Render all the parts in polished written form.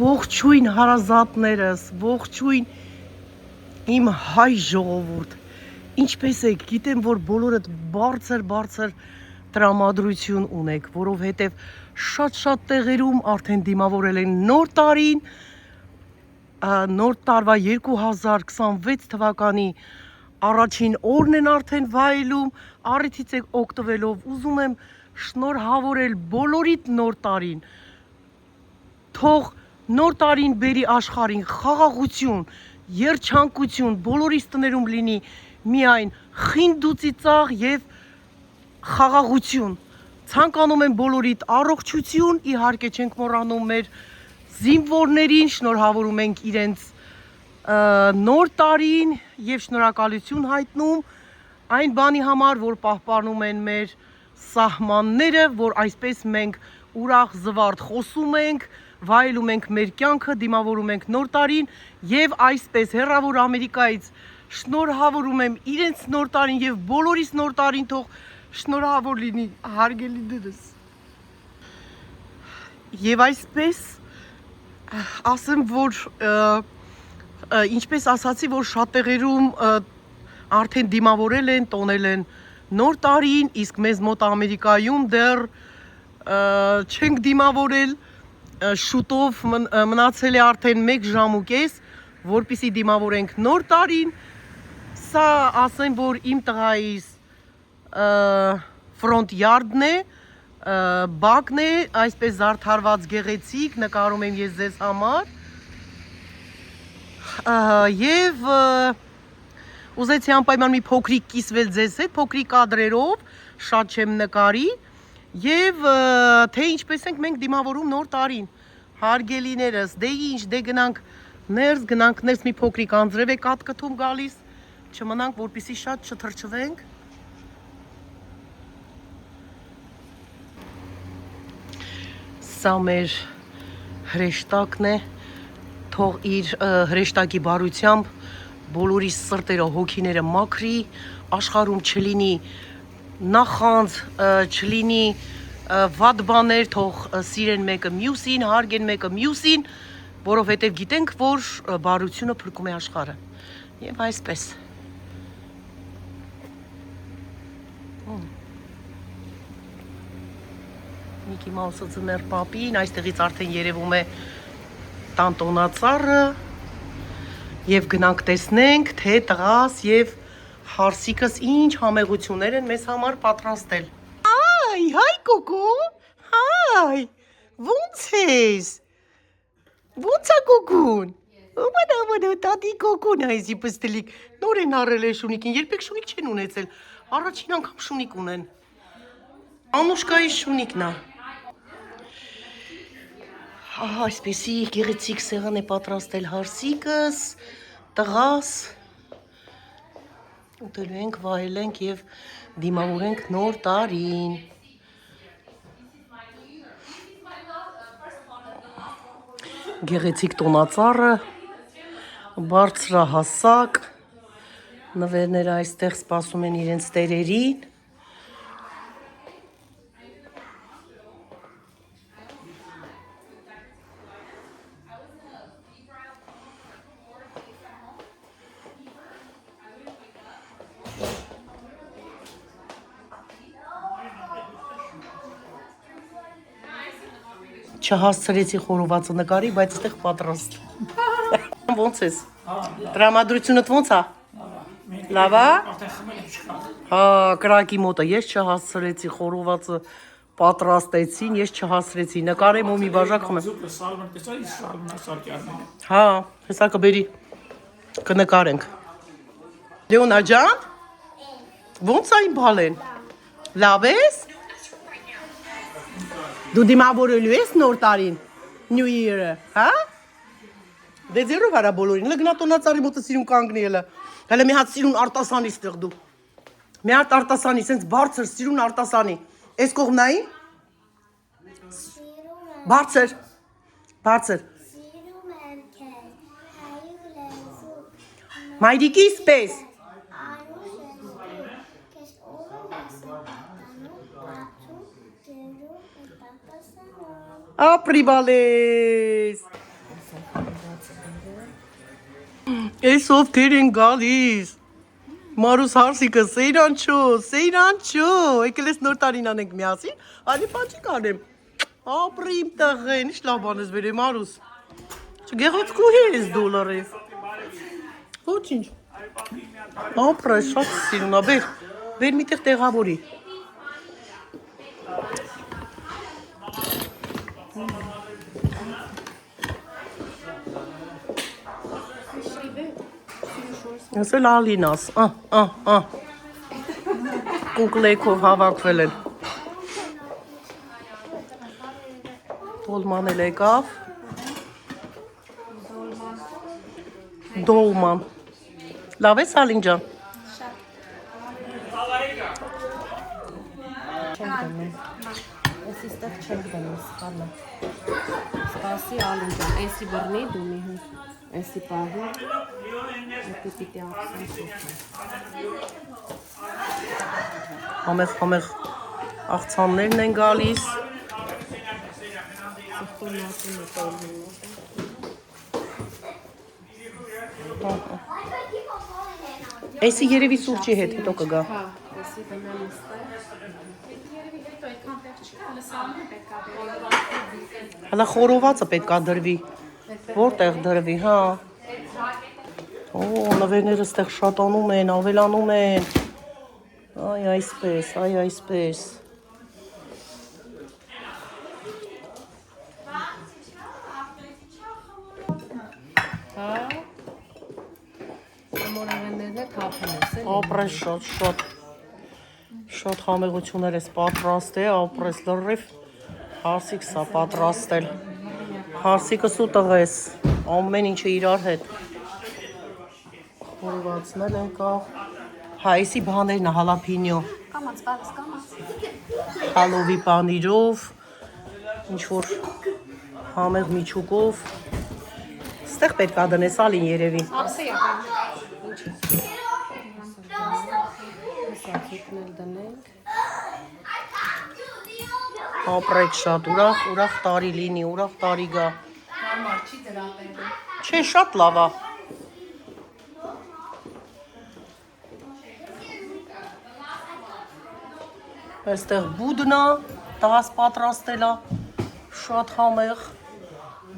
Ողջույն հարազատներս, ողջույն իմ հայ ժողովուրդ։ Ինչպես եք, գիտեմ, որ բոլորդ բարձր տրամադրություն ունեք, որովհետև շատ տեղերում արդեն դիմավորել են նոր տարին, նոր տարվա 2026 թվականի առաջին օրն են արդեն վայելում, առիթից եք օգտվելով, ուզում եմ շնորհավորել բոլորիդ նոր տարին, թող նոր տարին բերի աշխարհին խաղաղություն, երջանկություն, բոլորիս տներում լինի միայն խինդուծիծաղ եւ խաղաղություն։ Ցանկանում եմ բոլորիդ առողջություն, իհարկե չենք մոռանում մեր զինվորներին, շնորհավորում ենք իրենց նոր տարին եւ շնորհակալություն հայտնում այն բանի համար, որ պահպանում են մեր սահմանները, որ այսպես մենք ուրախ զվարթ խոսում ենք, վայելում ենք մեր կյանքը, դիմավորում ենք նոր տարին եւ այսպես հեռավոր Ամերիկայից շնորհավորում եմ իրենց նոր տարին եւ բոլորիս նոր տարին թող շնորհավոր լինի հարգելի դերս։ Եվ այսպես ասեմ, որ ինչպես ասացի, որ շատ տեղերում արդեն դիմավորել են, տոնել են նոր տարին, իսկ մեզ մոտ Ամերիկայում դեռ չենք դիմավորել, շուտով մնացել է արդեն 1 ժամ ու կես, որպեսզի դիմավորենք նոր տարին։ Սա ասեմ, որ իմ տղայիս ֆրոնտ յարդն է, բակն է, այսպես զարդարված գեղեցիկ, նկարում եմ ես ձեզ համար։ Եվ ուզեցի անպայման մի փոքրիկ կիսվել ձեզ հետ, փոքրիկ կադրերով, շատ չեմ նկարի, եւ թե ինչպես ենք մենք դիմավորում նոր տարին, հարգելիներս, դե ինչ, դե գնանք ներս, մի փոքրիկ անձրև է կատկթում գալիս, չմնանք, որպեսզի շատ չթրջվենք։ Սա մեր հրեշտակն է, թող իր հրեշտակի բարությամբ բոլորի սրտերը, հոգիները մաքրի, աշխարհում չլինի նախանձ, չլինի վատ բաներ, թող սիրեն մեկը մյուսին, հարգեն մեկը մյուսին, որովհետև գիտենք, որ բարությունը փրկում է աշխարհը։ Եվ այսպես։ Միկի Մաուսը ձմեռ պապին, այստեղից արդեն երևում է տանտոնածառը, եւ գնանք տեսնենք, թե տղաս եւ հարսիկս ինչ համեղություններ են մեզ համար պատրաստել։ Հայ կոկո, հայ, ո՞նց ես, ո՞նց է կոկուն, ոմանա, տատի կոկուն այզի պստլիկ, նոր են առել է շունիկին, երբեք շունիկ չեն ունեցել, առաջին անգամ շունիկ ունեն, Անուշկայի շունիկն է, այսպեսի գեղեցիկ սեղան է պատրաստել հարսիկս, տղաս, ուտելու ենք, վայելենք եւ դիմավորենք նոր տարին։ Գեղեցիկ տոնածառը, բարձրահասակ, նվերները այստեղ սպասում են իրենց տերերին։ Չհասցրեցի խորովածը նկարի, բայց այդտեղ պատրաստ։ Ոնց ես։ Տրամադրությունդ ոնց է։ Լավ է։ Հա, կրակի մոտը ես չհասցրեցի խորովածը պատրաստեցին, ես չհասցրեցի։ Նկարեմ ու մի բաժակ խմեմ։ Հա, հեսա կբերի։ Կնկարենք։ Լեոնա ջան, ոնց է իմ բալեն։ Լավ ես։ Դու դիմավորելու ես նոր տարին, New Year-ը, հա? Դե ձերով արա բոլորին, լգնատոնածարի մոտը սիրուն կանգնելը, հələ մի հատ սիրուն արտասանի ստեղ դու, մի հատ արտասանի, սենց բարձր սիրուն արտասանի, ես կողմնային? Բարձր, մայրիկիս պես, ապրի բալես, Այս ովքեր են գալիս։ Մարուս հարսիկը Սեյրանչո, եկել ես նոր տարին անենք միասին, ալի պաճիկ անեմ։ Ապրի իմ տղեն, ինչ լավ բան ես բերեմ Մարուս։ Գեղեցկուհի ես դու լրիվ։ Ոչինչ։ Ապրը շատ սիրուն է, բեր միտեղ տեղավորի։ Ասել Ալինաս, կուկլեքով հավաքվել են։ Դոլման էլ եկավ։ Դոլման։ Լավ ես Ալին ջան։ Ես իստեղ չեմ գնում, սխալը։ Սպասի Ալին ջան, էսի բռնի դու մի հուր, էսի պահի, էսի պիտի աղսան սուխան։ Համեղ աղցաններն են գալիս։ Սուխտում նասում է տոլվում Էսի երևի սուրճի հետ հետո կգա։ Հա, էսի բնան իստեղ։ Հələ խորովածը պետքա դրվի։ Որտեղ դրվի, հա։ Օ, նվերները ստեղ շատանում են, ավելանում են։ Այ այսպես։ Հա։ Մորավեններն է թափում ես, էլի։ Ապրես շատ համեղություններ ես պատրաստ է, ապրես լրիվ հարսիկ սա պատրաստել։ Հարսիկս ու տղես, ամեն ինչը իրար հետ։ Խորվածնել եկավ։ Հայսի բաներն է, հալափինյո։ Կամաց։ Հալովի պանիրով, ինչ-որ համեղ միջուկով։ Ստեղ պետք է դնես Ալին երևի։ Աղսի եկան։ Սացիկն էլ դնենք։ Ապրեք շատ, ուրախ տարի լինի, ուրախ տարի գա։ Համար չի դրապել։ Չէ, շատ լավ է։ Այստեղ բուդն է, տղաս պատրաստել է, շատ համեղ,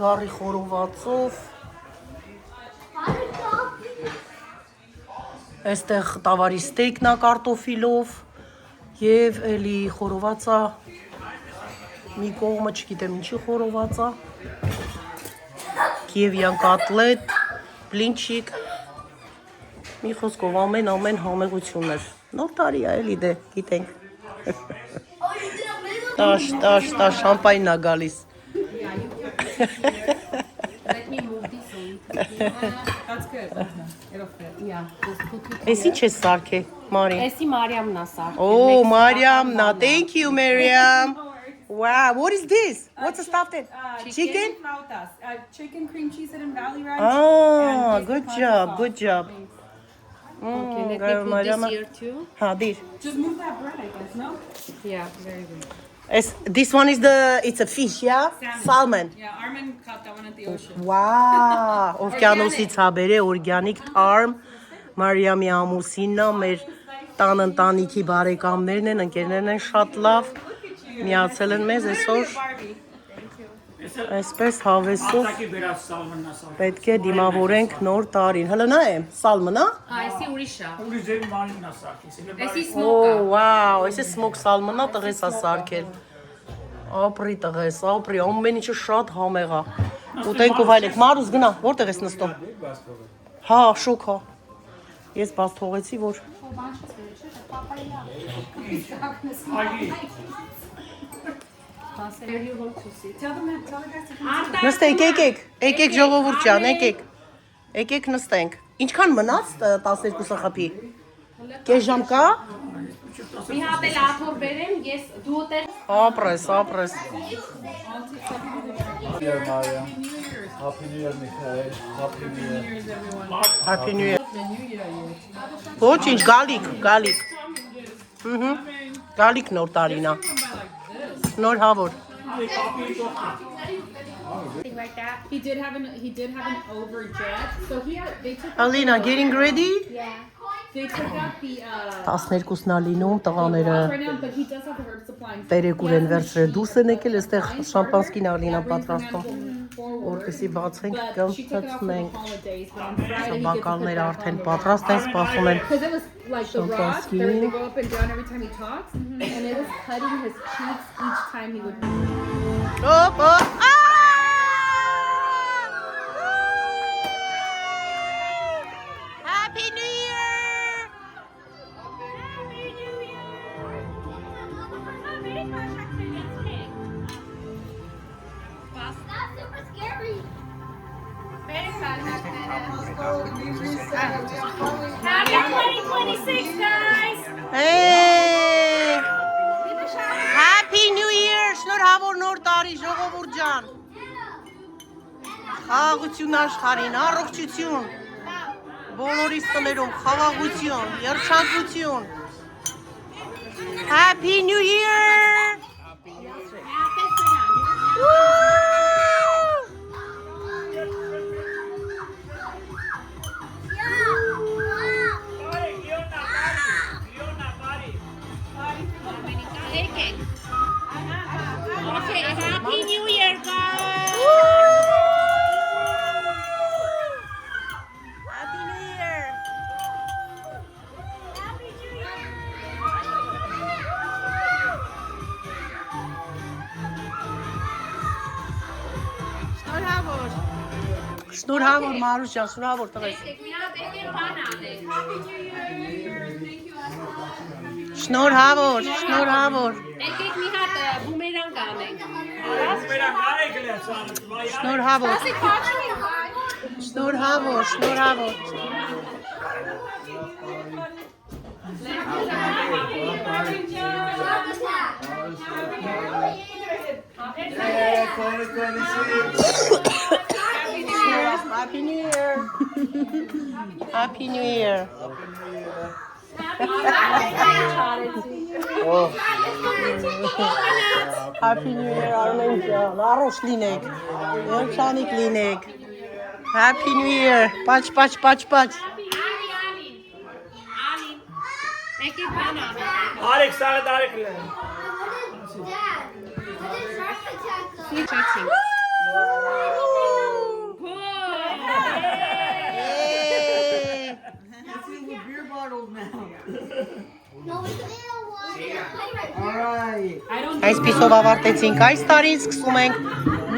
գարի խորովածով։ Այստեղ տավարի ստեյքն է կարտոֆիլով և էլի խորովածա, մի կողմը չգիտեմ ինչի խորովածա, կիևյան կատլետ, բլինչիկ, մի խոսքով ամեն համեղություններ։ Նոր տարի է էլի դե, գիտենք։ Տաշ, շամպայնն է գալիս։ Let me move this one. That's good. It'll fit. Yeah, just put it. Էս ինչ է սարքե, Մարի։ Էսի Մարիամն է սարքել։ Oh, Mariam, thank you, Mariam. Wow, what is this? What's the stuff then? Chicken? Flautas. Chicken, cream cheese, and Valley Ranch. Ah, and good beef job, pasta. good job. Okay, let girl, me put Mariam. this here too. Ha, dir. Just move that bread, I guess, no? Yeah, very good. This one is it's a fish, yeah? Salmon. Yeah, Armin caught that one at the ocean. Wow, օվկիանոսից ա բերե օրգանիկ թարմ, Մարիամի ամուսինն է, մեր տան ընտանիքի բարեկամներն են, ընկերներն են շատ լավ, միացել են մեզ այսօր, այսպես հավեսով պետք է դիմավորենք նոր տարին, հլը նա է, սալմն է? Էսի ուրիշ է։ Էսի Օ, սմոկ է։ վաու, այս է սմոկ սալմն է, տղես է սարքել, ապրի տղես, ապրի, ամեն ինչը շատ համեղ է, ուտենք ու վայլենք, Մարուս գնա, որտեղ ես նստում, հա, շոք հա, ես բաց թողեցի, որ Tell the guys to come. նստեք, եկեք ժողովուրդ ջան, եկեք նստենք, ինչքան մնաց 12 խփի, կես ժամ կա, Մի հատ էլ աթոռ բերեմ, ես դու ուտել։ ապրես, Dear Mariam, Happy New Year, Mikhail. Happy New Year. Happy New Year, ոչինչ, գալիք, գալիք նոր տարինա, նոր հավոր, Like that. He did have an overjet. So they took Alina, getting ready? they took out the 12-ն ա լինում, տղաները right now, but he does have the herb supply. տերեկուր են վերցրել, դուրս են եկել, այստեղ շամպանսկին Ալինան պատրաստում, որպեսի բացենք կամ ծածնենք։ Բակալները արդեն պատրաստ են, սպասում են Because it was like the rock, Champagne. they go up and down every time he talks, and it was cutting his cheeks each time he would. Օպ, օպ, Happy New Year! That's super scary. Happy 2026, guys! Hey! Happy New Year! Շնորհավոր նոր տարի, ժողովուրդ ջան։ Խաղաղություն աշխարհին, առողջություն։ Բոլորիս տներում խաղաղություն, երջանկություն։ Happy New Year! Okay, Happy New Year, guys! Happy New Year! Շնորհավոր Մարուշյան, շնորհավոր տղես։ Շնորհավոր, շնորհավոր, Եկեք մի հատ բումերանգ անենք։ շնորհավոր, շնորհավոր, շնորհավոր։ Happy New Year. Happy New Year. Happy New Year, Armen ջան, առողջ լինեք, երջանիկ լինեք։ Happy New Year, պաչ, պաչ, պաչ, պաչ։ Ալին, եկեք բան անենք։ Alex, Alex. Չեցինք։ Yay! Այսպիսով ավարտեցինք այս տարին, սկսում ենք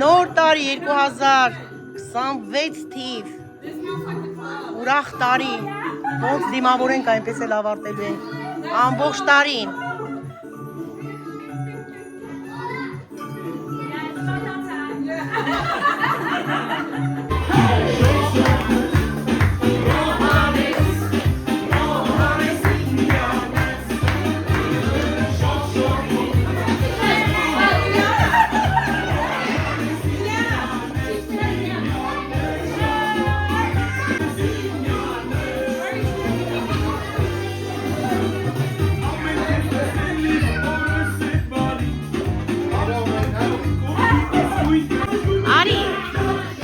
նոր տարի 2026 թիվ։ Ուրախ տարի, ոնց դիմավորենք այնպես էլ ավարտելու ենք ամբողջ տարին։